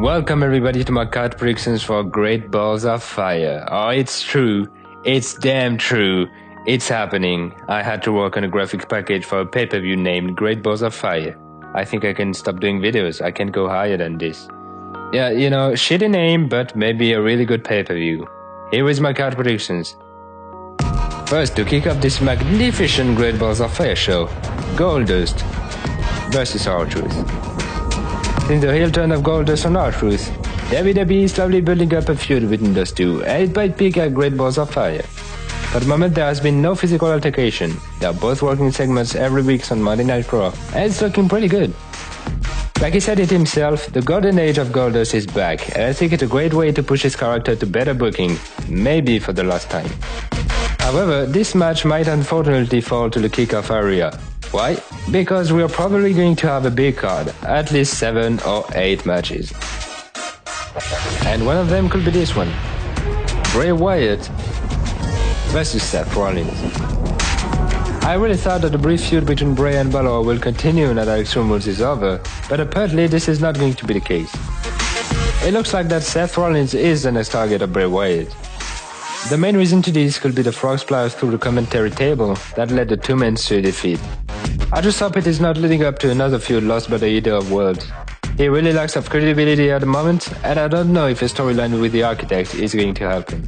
Welcome everybody to my card predictions for Great Balls of Fire. Oh, it's true. It's damn true. It's happening. I had to work on a graphic package for a pay-per-view named Great Balls of Fire. I think I can stop doing videos. I can go higher than this. Yeah, shitty name, but maybe a really good pay-per-view. Here is my card predictions. First, to kick off this magnificent Great Balls of Fire show, Goldust versus R-Truth. Since the heel turn of Goldust on R-Truth, WWE is slowly building up a feud between those two, and it might peak at Great Balls of Fire. For the moment, there has been no physical altercation. They are both working segments every week on Monday Night Raw, and it's looking pretty good. Like he said it himself, the golden age of Goldust is back, and I think it's a great way to push his character to better booking, maybe for the last time. However, this match might unfortunately fall to the kickoff area. Why? Because we are probably going to have a big card, at least 7 or 8 matches. And one of them could be this one. Bray Wyatt versus Seth Rollins. I really thought that the brief feud between Bray and Balor will continue now that Extreme Rules is over, but apparently this is not going to be the case. It looks like that Seth Rollins is the next target of Bray Wyatt. The main reason to this could be the frog splash through the commentary table that led the two men to defeat. I just hope it is not leading up to another feud lost by the Eater of Worlds. He really lacks of credibility at the moment, and I don't know if a storyline with the Architect is going to help him.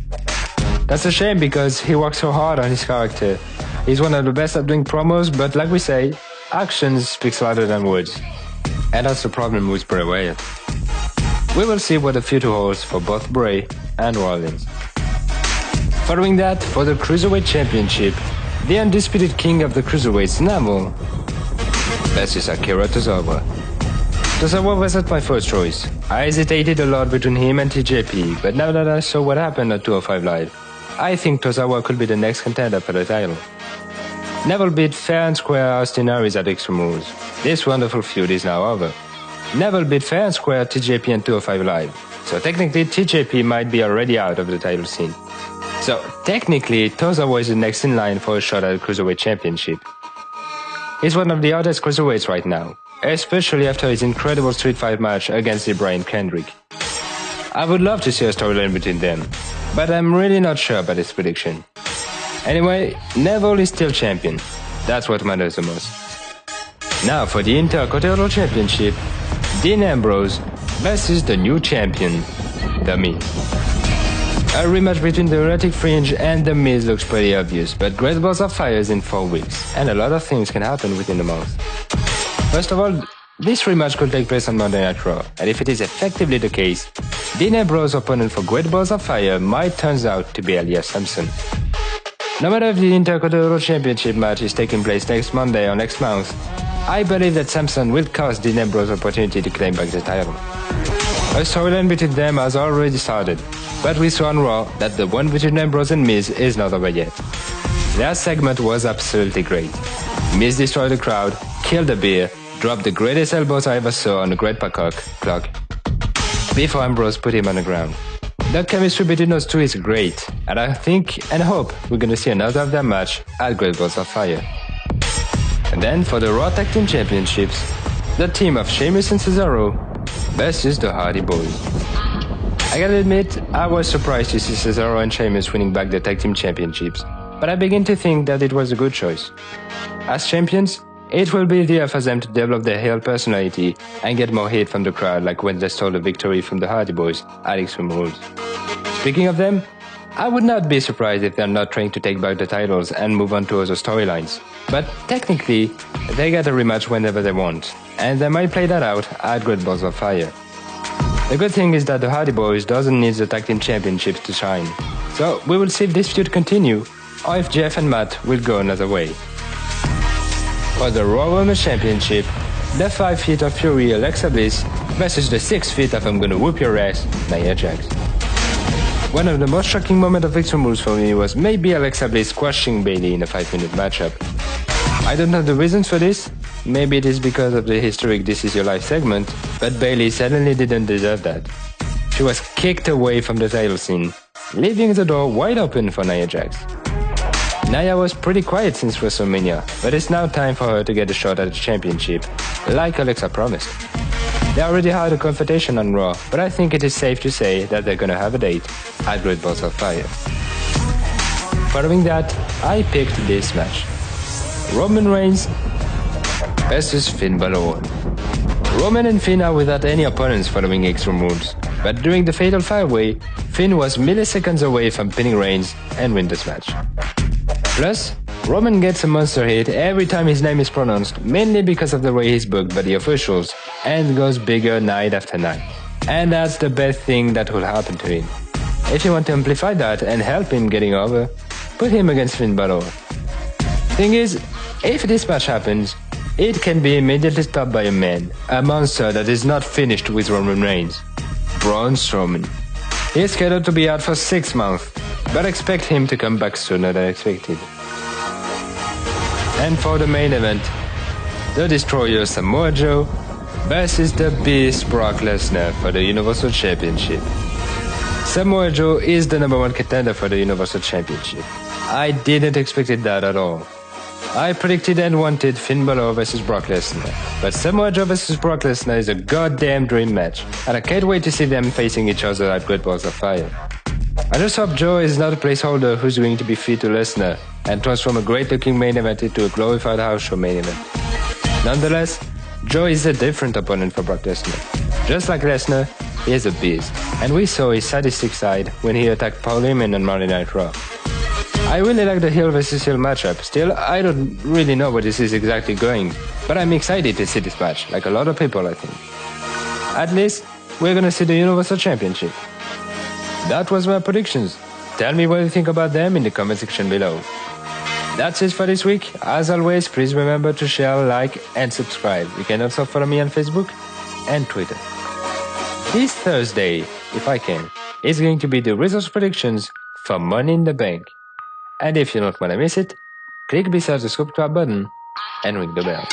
That's a shame because he works so hard on his character. He's one of the best at doing promos, but like we say, actions speaks louder than words. And that's the problem with Bray Wyatt. We will see what the future holds for both Bray and Rollins. Following that, for the Cruiserweight Championship, the undisputed king of the Cruiserweights, Neville, versus Akira Tozawa. Tozawa wasn't my first choice. I hesitated a lot between him and TJP, but now that I saw what happened at 205 Live, I think Tozawa could be the next contender for the title. Neville beat fair and square Austin Aries at Extreme Rules. This wonderful feud is now over. Neville beat fair and square TJP at 205 Live, so technically TJP might be already out of the title scene. So, technically, Tozawa is the next in line for a shot at the Cruiserweight Championship. He's one of the hottest cruiserweights right now, especially after his incredible Street Fight match against Brian Kendrick. I would love to see a storyline between them, but I'm really not sure about this prediction. Anyway, Neville is still champion. That's what matters the most. Now for the Intercontinental Championship, Dean Ambrose versus the new champion, The Miz. A rematch between the Erotic Fringe and The Miz looks pretty obvious, but Great Balls of Fire is in 4 weeks, and a lot of things can happen within the month. First of all, this rematch could take place on Monday Night Raw, and if it is effectively the case, Dean Ambrose's opponent for Great Balls of Fire might turn out to be Elias Samson. No matter if the Intercontinental Championship match is taking place next Monday or next month, I believe that Samson will cost Dean Ambrose the opportunity to claim back the title. A storyline between them has already started, but we saw on Raw that the one between Ambrose and Miz is not over yet. That segment was absolutely great. Miz destroyed the crowd, killed the beer, dropped the greatest elbows I ever saw on a Great Peacock clock, before Ambrose put him on the ground. The chemistry between those two is great, and I think and hope we're gonna see another of their match at Great Balls of Fire. And then for the Raw Tag Team Championships, the team of Sheamus and Cesaro versus the Hardy Boys. I gotta admit, I was surprised to see Cesaro and Sheamus winning back the Tag Team Championships, but I begin to think that it was a good choice. As champions, it will be easier for them to develop their heel personality and get more hate from the crowd like when they stole the victory from the Hardy Boys at Extreme Rules. Speaking of them, I would not be surprised if they're not trying to take back the titles and move on to other storylines. But technically, they get a rematch whenever they want, and they might play that out at Great Balls of Fire. The good thing is that the Hardy Boys doesn't need the Tag Team Championships to shine. So we will see if this feud continue, or if Jeff and Matt will go another way. For the Raw Women's Championship, the 5 feet of Fury Alexa Bliss versus the 6 feet of I'm gonna whoop your ass, Nia Jax. One of the most shocking moments of Extreme Rules for me was maybe Alexa Bliss squashing Bayley in a 5-minute matchup. I don't know the reasons for this. Maybe it is because of the historic This Is Your Life segment, but Bayley certainly didn't deserve that. She was kicked away from the title scene, leaving the door wide open for Nia Jax. Nia was pretty quiet since WrestleMania, but it's now time for her to get a shot at the championship, like Alexa promised. They already had a confrontation on Raw, but I think it is safe to say that they're gonna have a date at Great Balls of Fire. Following that, I picked this match. Roman Reigns versus Finn Balor. Roman and Finn are without any opponents following Extreme Rules, but during the Fatal 5-Way, Finn was milliseconds away from pinning Reigns and win this match. Plus, Roman gets a monster hit every time his name is pronounced, mainly because of the way he's booked by the officials, and goes bigger night after night. And that's the best thing that will happen to him. If you want to amplify that and help him getting over, put him against Finn Balor. Thing is, if this match happens, it can be immediately stopped by a man, a monster that is not finished with Roman Reigns, Braun Strowman. He is scheduled to be out for 6 months, but expect him to come back sooner than expected. And for the main event, the Destroyer Samoa Joe versus the Beast Brock Lesnar for the Universal Championship. Samoa Joe is the #1 contender for the Universal Championship. I didn't expect that at all. I predicted and wanted Finn Balor versus Brock Lesnar, but Samoa Joe versus Brock Lesnar is a goddamn dream match, and I can't wait to see them facing each other at Great Balls of Fire. I just hope Joe is not a placeholder who's going to be fit to Lesnar and transform a great-looking main event into a glorified house show main event. Nonetheless, Joe is a different opponent for Brock Lesnar. Just like Lesnar, he is a beast, and we saw his sadistic side when he attacked Paul Heyman on Monday Night Raw. I really like the heel versus heel matchup. Still, I don't really know where this is exactly going, but I'm excited to see this match, like a lot of people, I think. At least, we're gonna see the Universal Championship. That was my predictions. Tell me what you think about them in the comment section below. That's it for this week. As always, please remember to share, like, and subscribe. You can also follow me on Facebook and Twitter. This Thursday, if I can, is going to be the results predictions for Money in the Bank. And if you don't want to miss it, click beside the subscribe button and ring the bell.